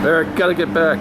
Eric, gotta get back.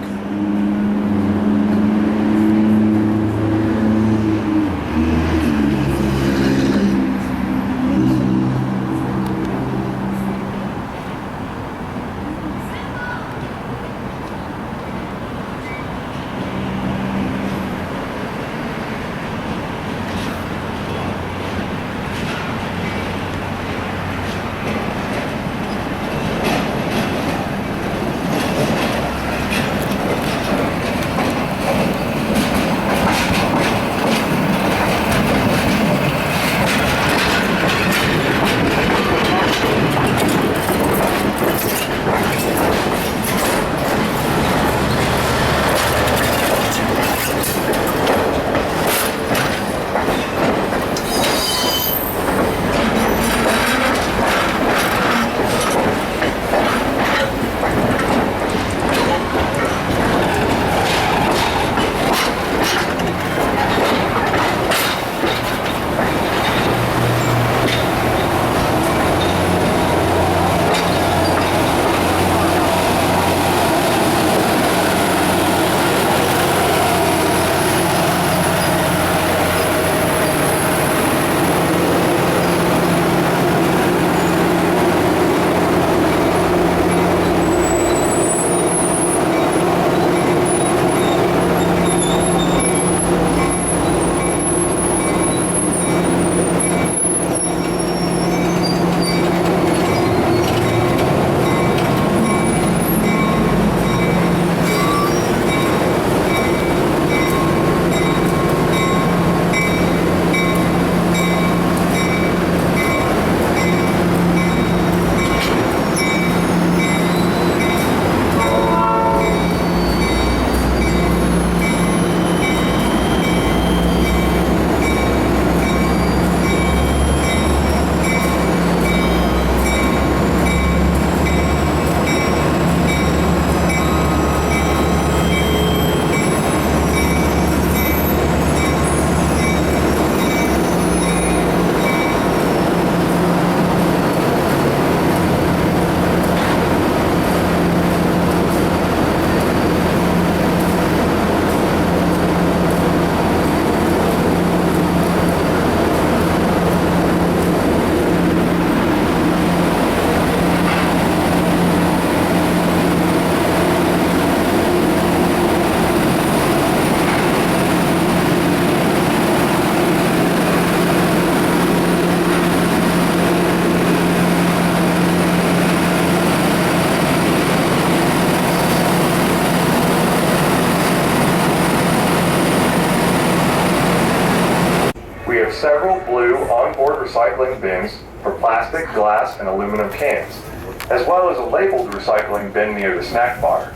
We have several blue onboard recycling bins for plastic, glass, and aluminum cans, as well as a labeled recycling bin near the snack bar.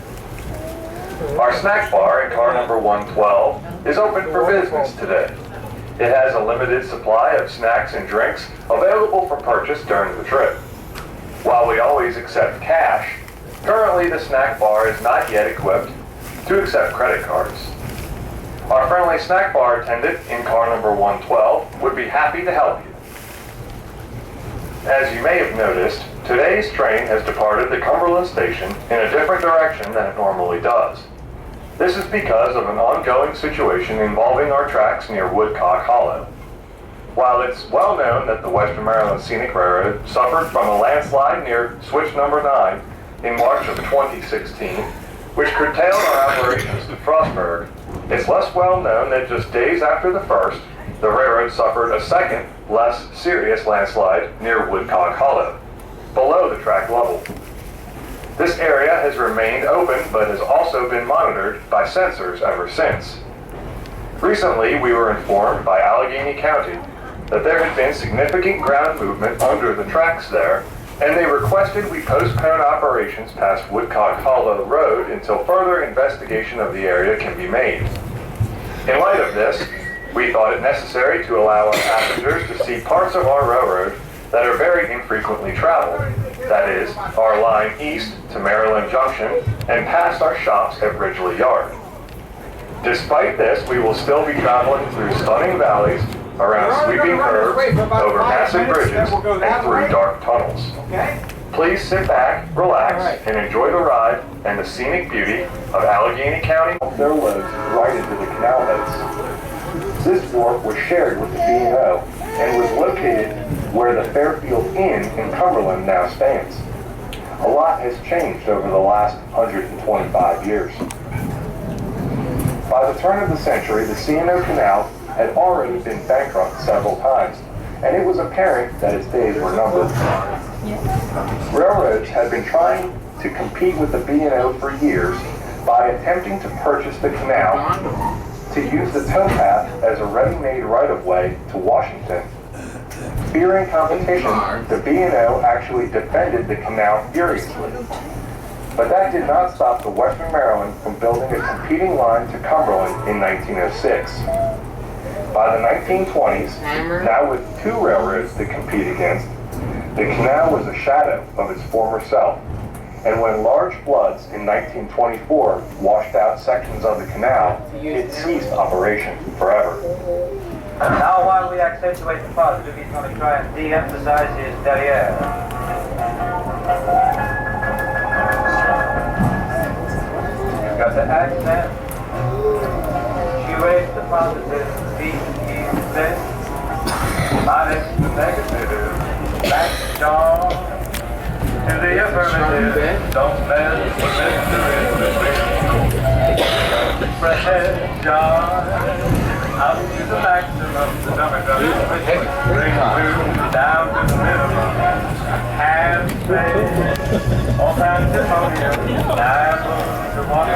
Our snack bar in car number 112 is open for business today. It has a limited supply of snacks and drinks available for purchase during the trip. While we always accept cash, currently the snack bar is not yet equipped to accept credit cards. Our friendly snack bar attendant in car number 112 would be happy to help you. As you may have noticed, today's train has departed the Cumberland station in a different direction than it normally does. This is because of an ongoing situation involving our tracks near Woodcock Hollow. While it's well known that the Western Maryland Scenic Railroad suffered from a landslide near switch number 9 in March of 2016, which curtailed our operations to Frostburg, it's less well known that just days after the first, the railroad suffered a second, less serious landslide near Woodcock Hollow, below the track level. This area has remained open but has also been monitored by sensors ever since. Recently, we were informed by Allegheny County that there had been significant ground movement under the tracks there, and they requested we postpone operations past Woodcock Hollow Road until further investigation of the area can be made. In light of this, we thought it necessary to allow our passengers to see parts of our railroad that are very infrequently traveled, that is, our line east to Maryland Junction and past our shops at Ridgely Yard. Despite this, we will still be traveling through stunning valleys, around sweeping curves, over massive bridges, and through dark tunnels. Please sit back, relax, and enjoy the ride and the scenic beauty of Allegheny County. Their loads right into the canal heads. This wharf was shared with the B&O and was located where the Fairfield Inn in Cumberland now stands. A lot has changed over the last 125 years. By the turn of the century, the C&O Canal had already been bankrupt several times, and it was apparent that its days were numbered. Railroads had been trying to compete with the B&O for years by attempting to purchase the canal to use the towpath as a ready-made right-of-way to Washington. Fearing competition, the B&O actually defended the canal furiously. But that did not stop the Western Maryland from building a competing line to Cumberland in 1906. By the 1920s, now with two railroads to compete against, the canal was a shadow of its former self. And when large floods in 1924 washed out sections of the canal, it ceased operation forever. Now, while we accentuate the positive, he's going to try and de-emphasize his derriere. You've got the accent. She raised the positive, he said. Minus the negative. Back, John. To the affirmative. Don't mess with Mr. Fred, John. Up to the maximum, the dummy bring food down to the minimum. Hands raised, all kinds of podium, liable to walk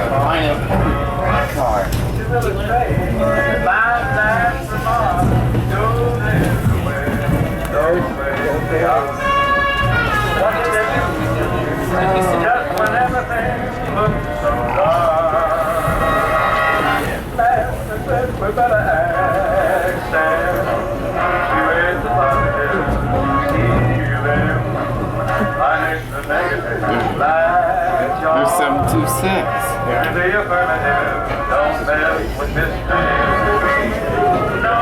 on. To illustrate, lines and remarks, go this way, those ways they are. What did they do? Just when everything looks so dark. We better accent. She raised the positive, healing. Minus the negative, like John. There's 726. Yeah. The affirmative, don't mess with mystery. No,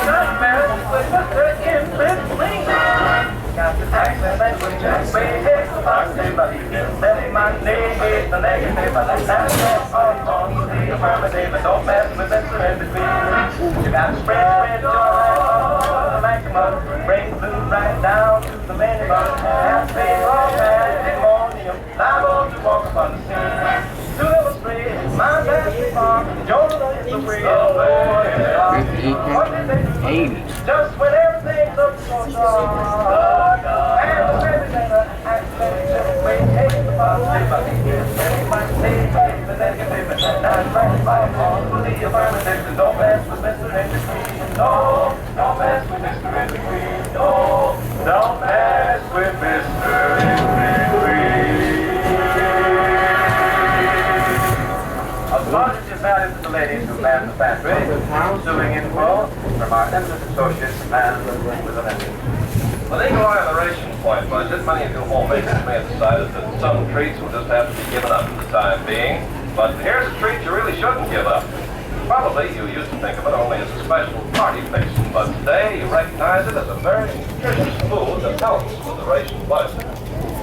not mess with Mr. In-Between. Got the accent language, and way it's the positive, but you can say my name is the negative, but that's on the affirmative, and don't mess with Mr. In-Between. You got to spread joy on the maximum, bring blue right down to the minimum, and say all pandemonium, liable to walk upon the scene. To illustrate my best farm, Jordan is the real boy. What did they do? Just when everything looks so dark. Don't mess with Mr. In-Between. No, don't mess with Mr. In-Between. No, don't mess with Mr. In-Between. Apologies out to the ladies who manned the pantry. Ensuing info from our eminent associates and with an engine. When they go on the ration point budget, many of you homemakers may have decided that some treats will just have to be given up for the time being. But here's a treat you really shouldn't give up. Probably you used to think of it only as a special party fixin', but today you recognize it as a very nutritious food that helps with the ration budget.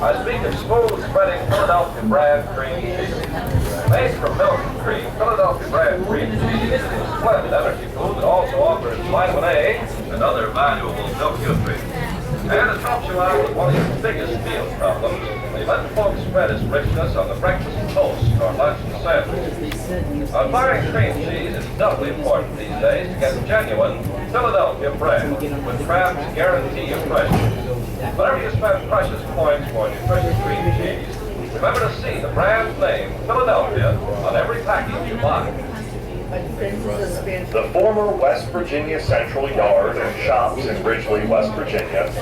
I speak of smooth spreading Philadelphia brand cream cheese. Made from milk and cream, Philadelphia brand cream cheese is a splendid energy food that also offers vitamin A and other valuable milk nutrients. And it helps you out with one of your biggest meal problems. They let folks spread its richness on the breakfast toast or lunch and sandwich. On buying cream cheese, it's doubly important these days to get genuine Philadelphia brand with Kraft's guarantee of freshness. Whenever you spend precious points for nutritious cream cheese, remember to see the brand name Philadelphia on every package you buy. The former West Virginia Central Yard and Shops in Ridgely, West Virginia.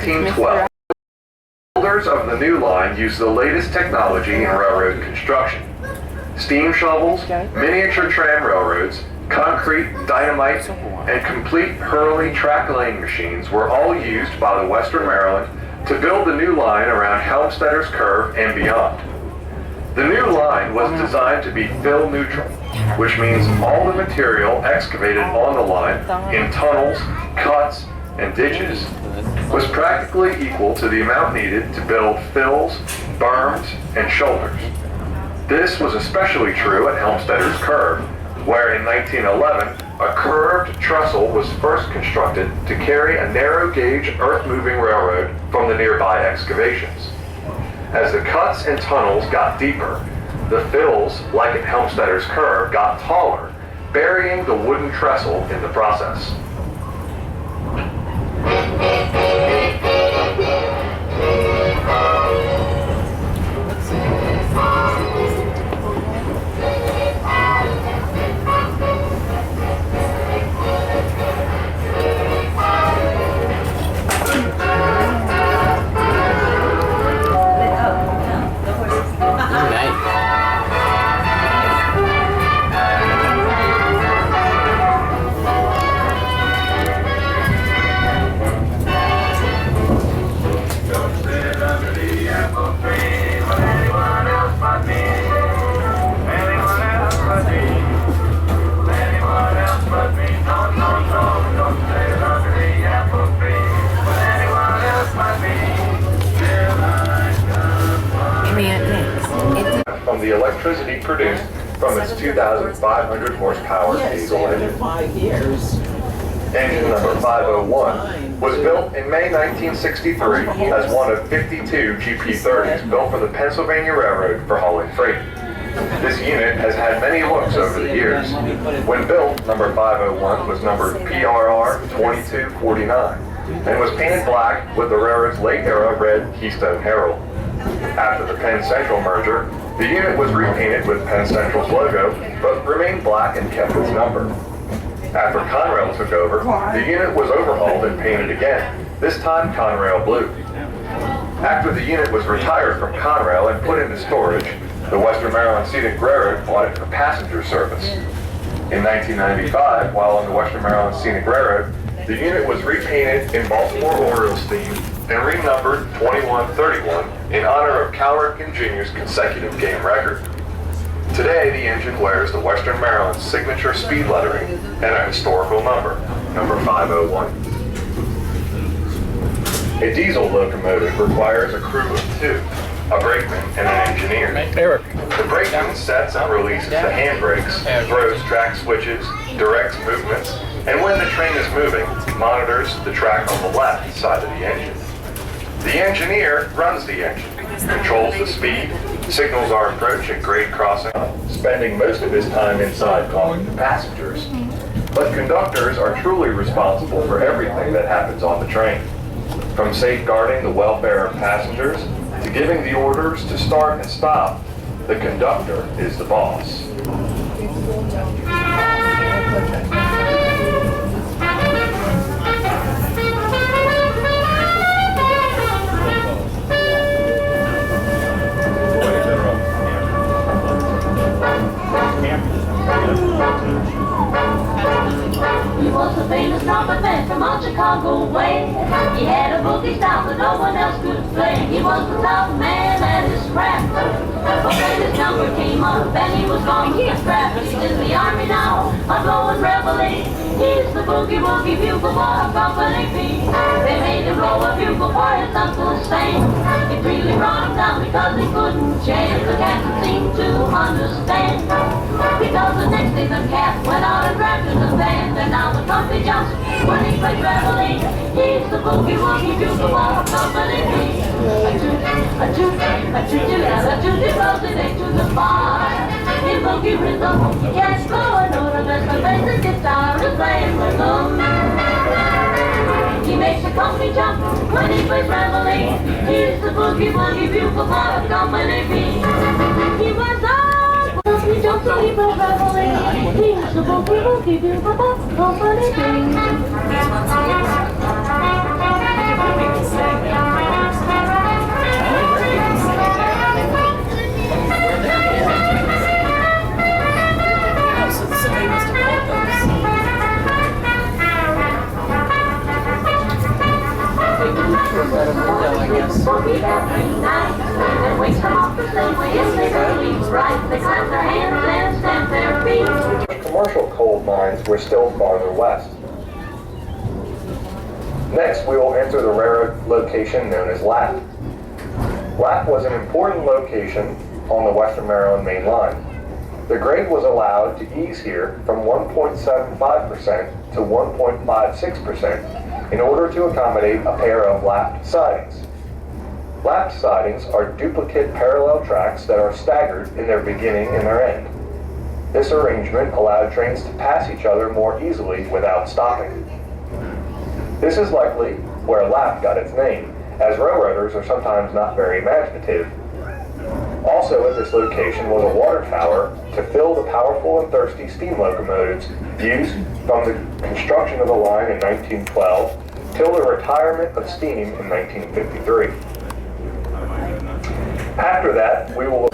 1912, builders of the new line used the latest technology in railroad construction. Steam shovels, miniature tram railroads, concrete, dynamite, and complete Hurley track laying machines were all used by the Western Maryland to build the new line around Helmstedter's Curve and beyond. The new line was designed to be fill neutral, which means all the material excavated on the line in tunnels, cuts, and ditches was practically equal to the amount needed to build fills, berms, and shoulders. This was especially true at Helmstedter's Curve, where in 1911, a curved trestle was first constructed to carry a narrow gauge earth-moving railroad from the nearby excavations. As the cuts and tunnels got deeper, the fills, like at Helmstedter's Curve, got taller, burying the wooden trestle in the process. From the electricity produced from its 2,500 horsepower diesel engine. 5 years. Engine number 501 was built in May 1963 as one of 52 GP30s built for the Pennsylvania Railroad for hauling freight. This unit has had many looks over the years. When built, number 501 was numbered PRR 2249 and was painted black with the railroad's late-era red Keystone Herald. After the Penn Central merger, the unit was repainted with Penn Central's logo, but remained black and kept its number. After Conrail took over, the unit was overhauled and painted again, this time Conrail blue. After the unit was retired from Conrail and put into storage, the Western Maryland Scenic Railroad bought it for passenger service. In 1995, while on the Western Maryland Scenic Railroad, the unit was repainted in Baltimore Orioles theme and renumbered 2131 in honor of Cal Ripken Jr.'s consecutive game record. Today, the engine wears the Western Maryland signature speed lettering and a historical number, number 501. A diesel locomotive requires a crew of 2, a brakeman and an engineer. The brakeman sets and releases the handbrakes, throws track switches, directs movements, and when the train is moving, monitors the track on the left side of the engine. The engineer runs the engine, controls the speed, signals our approach at grade crossing, spending most of his time inside calling to passengers. But conductors are truly responsible for everything that happens on the train. From safeguarding the welfare of passengers to giving the orders to start and stop, the conductor is the boss. He was a famous trumpet man from out Chicago way. He had a boogie style that no one else could play. He was the top man at his craft. But when his number came up and he was gone with the draft, he's in the army now, a blowing reveille. He's the boogie woogie bugle boy of Company B. They made him blow a bugle for his Uncle Sam. It really brought him down because he couldn't chant. The captain seemed to understand. Because the next day the cat went out and drafted the band, and now the company jumps when he plays reveille. He's the boogie woogie bugle boy of Company B. A toot, rolls it into the bar. In boogie rhythm, he can't blow a note unless the basic guitar is playing with him. He makes the company jump when he plays reveille. He's the boogie woogie bugle boy of Company B. He was on company jump so he plays reveille. He's the boogie woogie bugle boy of Company B. way, yes, they really was right. They clapped their hands and stamped their feet. Commercial coal mines were still farther west. Next, we will enter the railroad location known as Lapp. Lapp was an important location on the Western Maryland main line. The grade was allowed to ease here from 1.75% to 1.56% in order to accommodate a pair of lapped sidings. Lapped sidings are duplicate parallel tracks that are staggered in their beginning and their end. This arrangement allowed trains to pass each other more easily without stopping. This is likely where lap got its name, as railroaders are sometimes not very imaginative. Also at this location was a water tower to fill the powerful and thirsty steam locomotives used from the construction of the line in 1912 till the retirement of steam in 1953. After that, we will...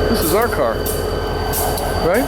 This is our car, right?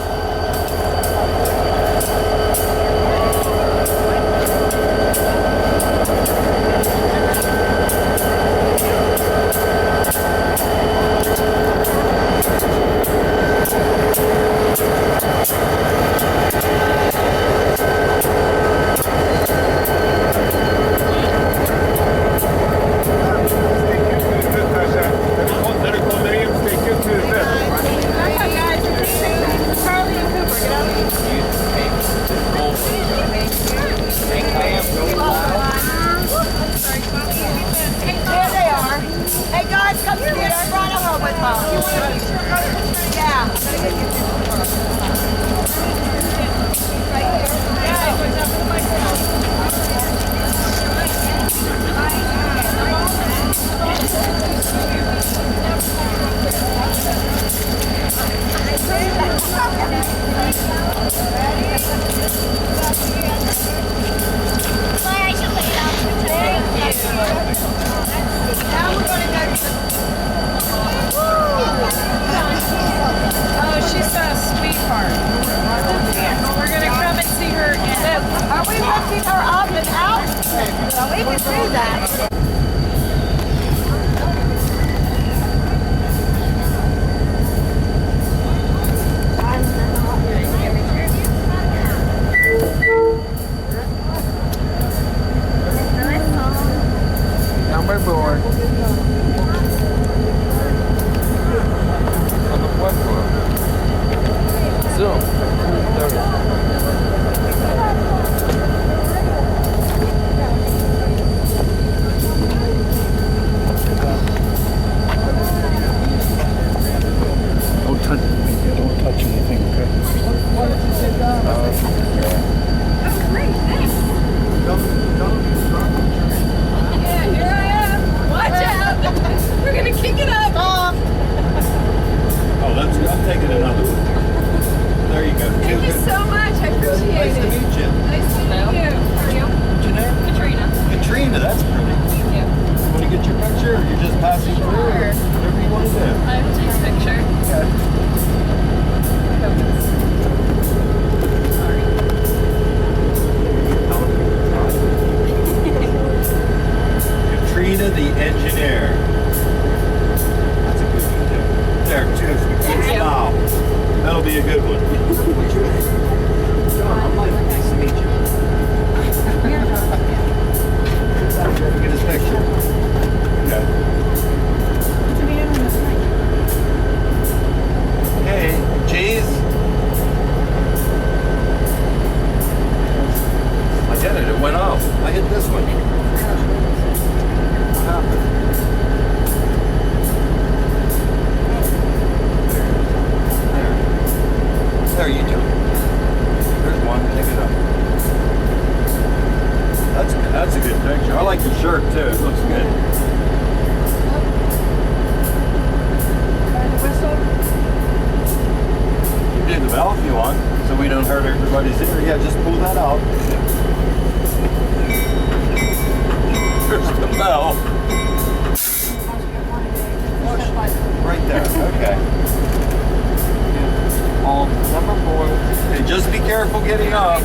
Just be careful getting off.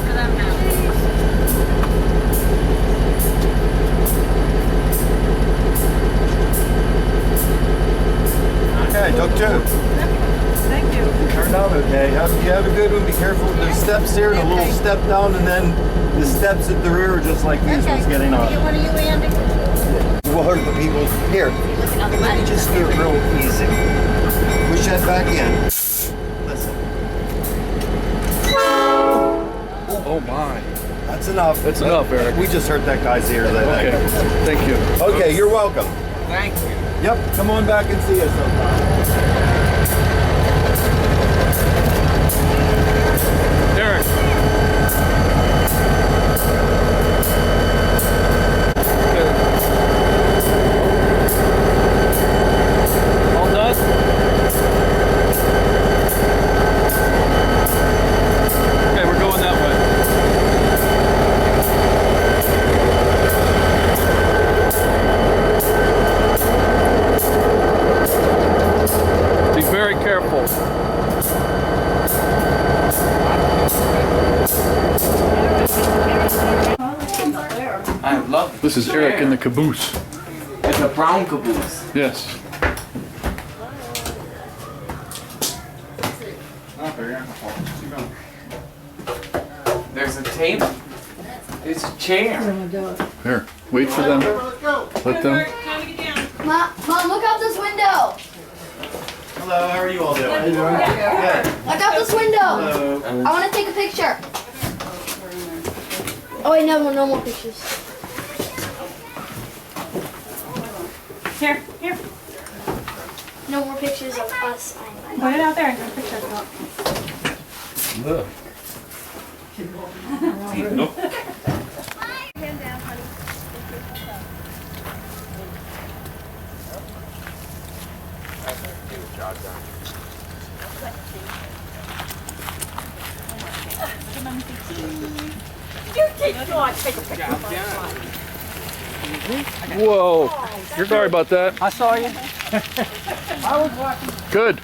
steps here and a little step down, and then the steps at the rear are just like these ones getting on. What are you, Andy? We'll hurt the people. Here, let me just do it real easy. Push that back in. Listen. Oh my. That's enough. That's enough, Eric. We just hurt that guy's ears, I think. Okay. Thank you. Okay, you're welcome. Thank you. Yep, come on back and see us sometime. Eric. All done? Okay, we're going that way. Be very careful. I love This is Eric in the caboose. It's a brown caboose. Yes. There's a table. There's a chair. Here, wait for them. Let them. Mom, look out this window. Hello, how are you all doing? How you doing? Look out this window. I want to take a picture. Oh wait, no more pictures. Here, here. No more pictures of us. Put it out there and take a picture of it. Look. Whoa. You're sorry about that. I saw you. Good.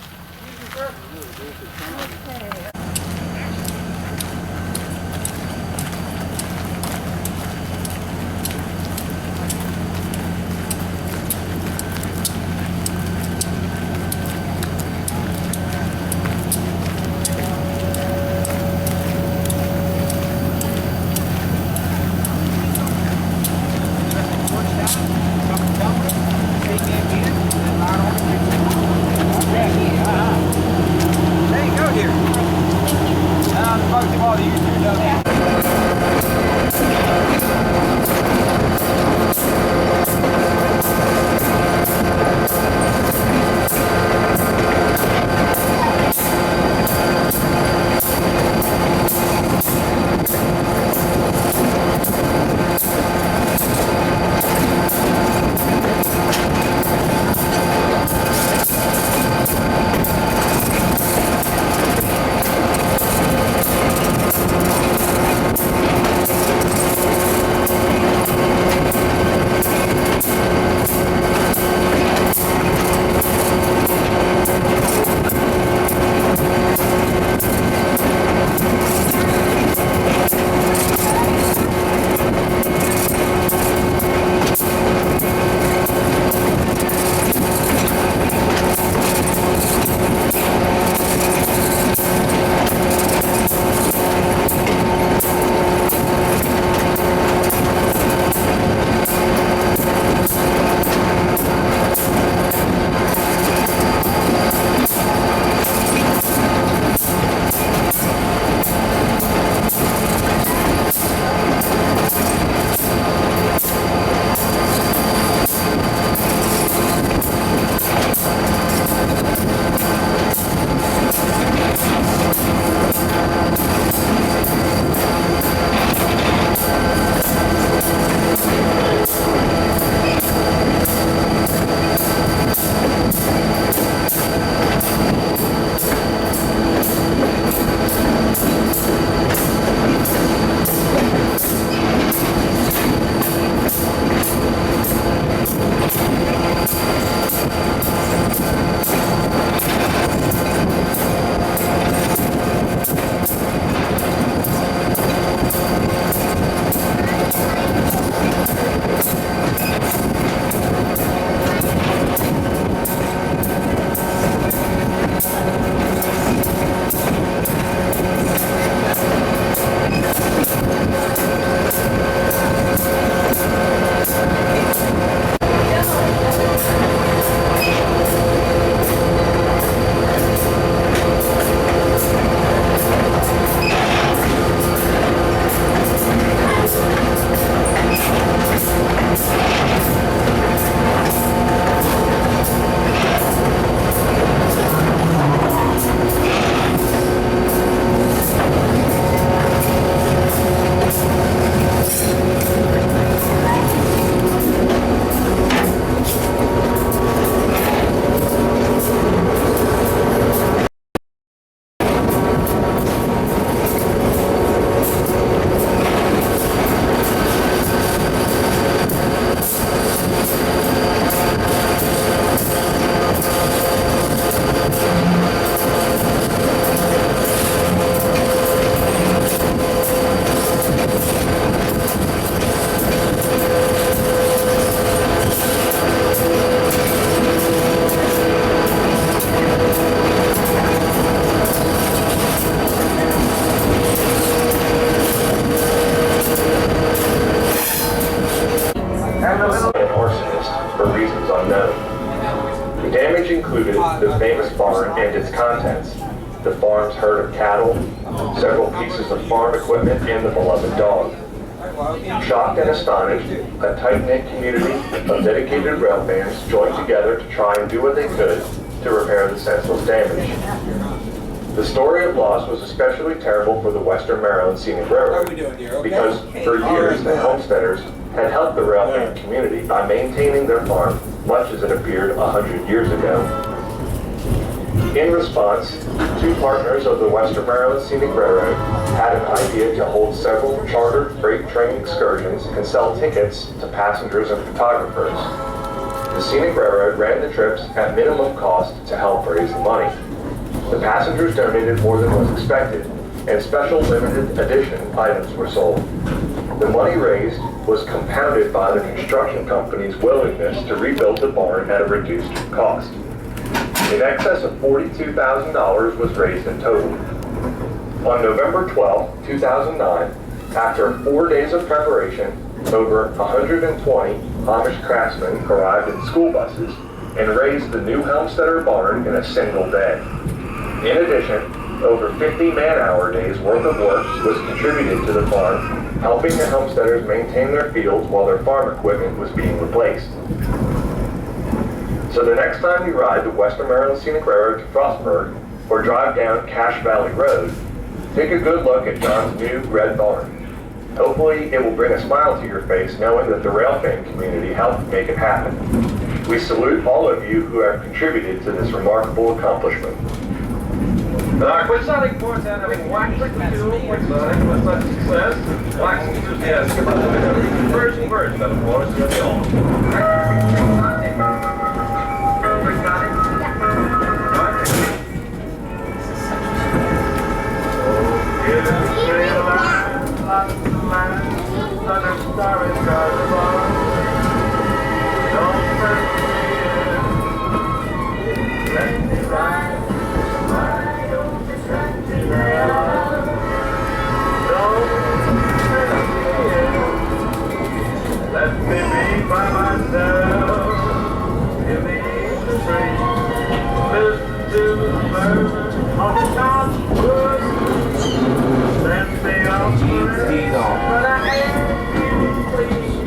included the famous barn and its contents, the farm's herd of cattle, several pieces of farm equipment, and the beloved dog. Shocked and astonished, a tight-knit community of dedicated rail fans joined together to try and do what they could to repair the senseless damage. The story of loss was especially terrible for the Western Maryland Scenic Railroad because for years the homesteaders had helped the rail fan community by maintaining their farm much as it appeared 100 years ago. In response, two partners of the Western Maryland Scenic Railroad had an idea to hold several chartered freight train excursions and sell tickets to passengers and photographers. The Scenic Railroad ran the trips at minimum cost to help raise the money. The passengers donated more than was expected, and special limited edition items were sold. The money raised was compounded by the construction company's willingness to rebuild the barn at a reduced cost. In excess of $42,000 was raised in total. On November 12, 2009, after 4 days of preparation, over 120 Amish craftsmen arrived in school buses and raised the new Helmstetter barn in a single day. In addition, over 50 man-hour days worth of work was contributed to the farm, helping the homesteaders maintain their fields while their farm equipment was being replaced. So the next time you ride the Western Maryland Scenic Railroad to Frostburg or drive down Cache Valley Road, take a good look at John's new red barn. Hopefully it will bring a smile to your face knowing that the rail fan community helped make it happen. We salute all of you who have contributed to this remarkable accomplishment. Quit sounding towards that, having waxed the two, quit sounding, with such success, waxing enthusiastic about the version of the course, you're the old. Let me be by myself in the evening train. Listen to the birds on the top wood. Send me off the rain, but I can't please.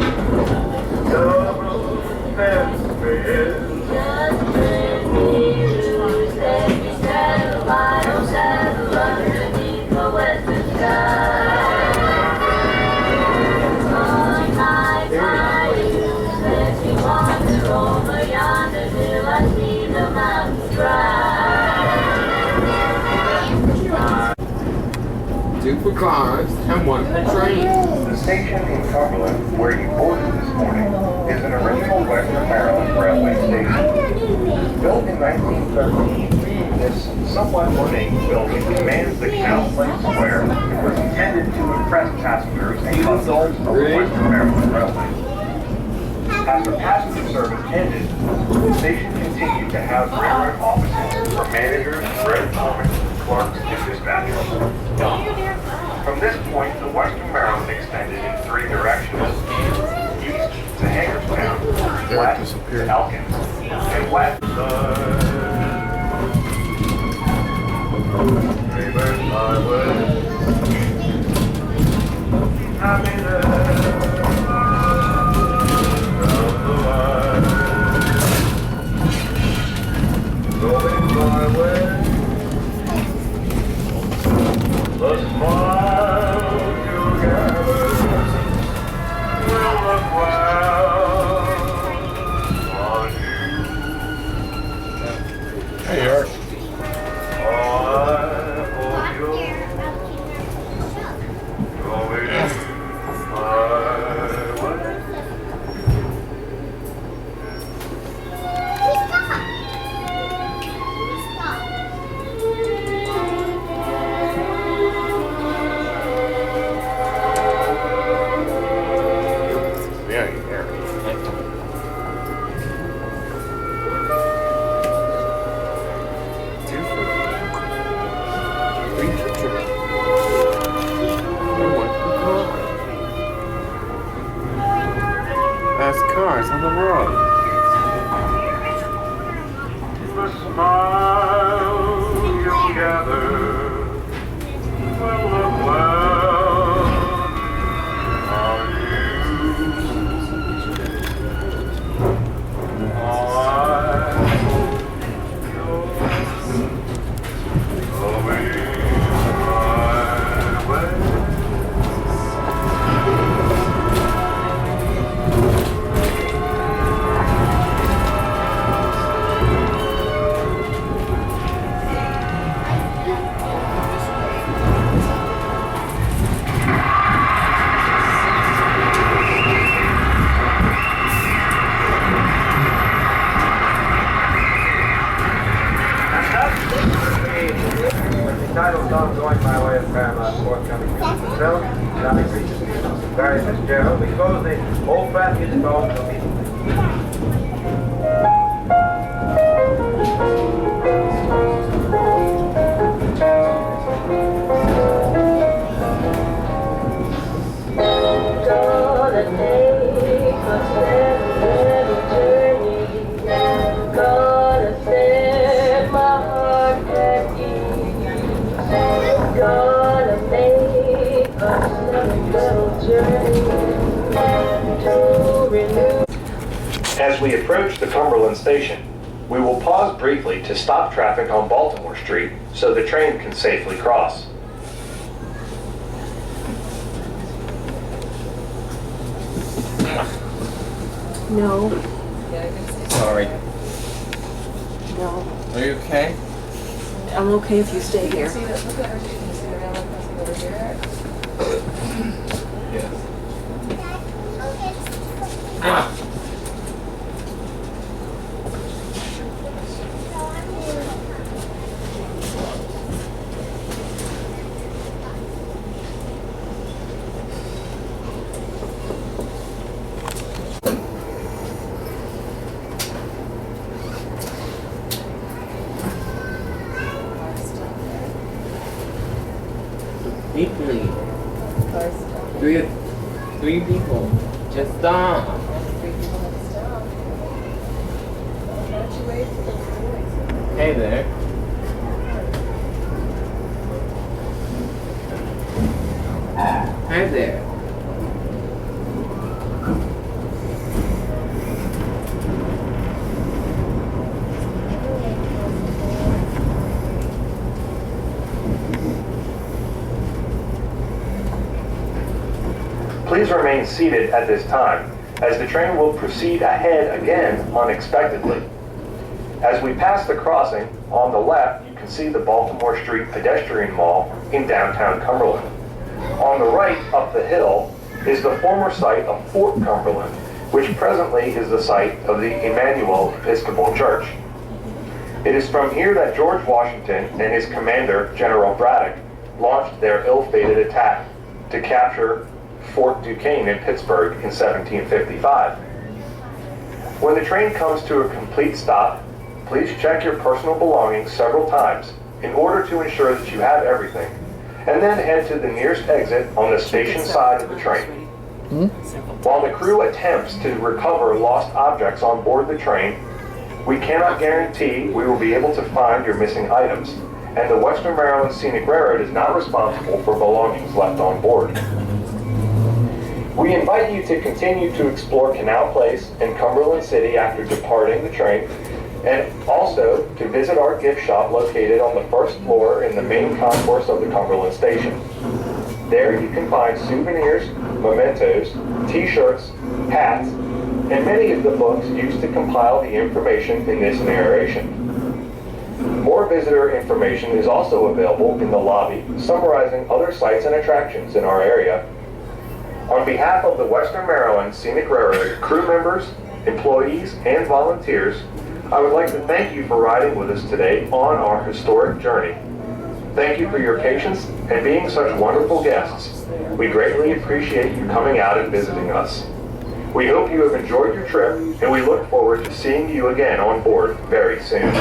Double fence is Just bring me shoes, let me saddle, I don't saddle underneath the western sky. On my bayous, let me wander over yonder till I see the mountains rise. 2 for cars and 1 for trains. The station in Cumberland, where you boarded this morning, is an original Western Maryland railway station. Built in 1913, this somewhat ornate building commands the Canal Place Square and was intended to impress passengers and customers of the Western Maryland Railway. After passenger service ended, the station continued to house railroad offices for managers, road foremen, clerks, and dispatchers. From this point, the Western Maryland extended in 3 directions: east to Hagerstown, west to Elkins, and west. Neighbors, I will. Happy there. Down the line. Going my way. The smile together will look well on you. Hey, Eric. Oh, I hope you're going my way. Yeah, Eric. Fast cars on the road. The the old crap music goes immediately. Gonna take a sentimental journey. Gonna set my heart at ease. Gonna make a sentimental journey to renew. As we approach the Cumberland station, we will pause briefly to stop traffic on Baltimore Street so the train can safely cross. No, Sorry. no. Are you okay? I'm okay if you stay here. Deeply. Three people. Just stop. Hey there. Hi there. Please remain seated at this time, as the train will proceed ahead again unexpectedly. As we pass the crossing, on the left you can see the Baltimore Street Pedestrian Mall in downtown Cumberland. On the right, up the hill, is the former site of Fort Cumberland, which presently is the site of the Emmanuel Episcopal Church. It is from here that George Washington and his commander, General Braddock, launched their ill-fated attack to capture Fort Duquesne in Pittsburgh in 1755. When the train comes to a complete stop, please check your personal belongings several times in order to ensure that you have everything, and then head to the nearest exit on the station side of the train. While the crew attempts to recover lost objects on board the train, we cannot guarantee we will be able to find your missing items, and the Western Maryland Scenic Railroad is not responsible for belongings left on board. We invite you to continue to explore Canal Place and Cumberland City after departing the train, and also to visit our gift shop located on the first floor in the main concourse of the Cumberland station. There you can find souvenirs, mementos, t-shirts, hats, and many of the books used to compile the information in this narration. More visitor information is also available in the lobby, summarizing other sites and attractions in our area. On behalf of the Western Maryland Scenic Railroad crew members, employees, and volunteers, I would like to thank you for riding with us today on our historic journey. Thank you for your patience and being such wonderful guests. We greatly appreciate you coming out and visiting us. We hope you have enjoyed your trip, and we look forward to seeing you again on board very soon.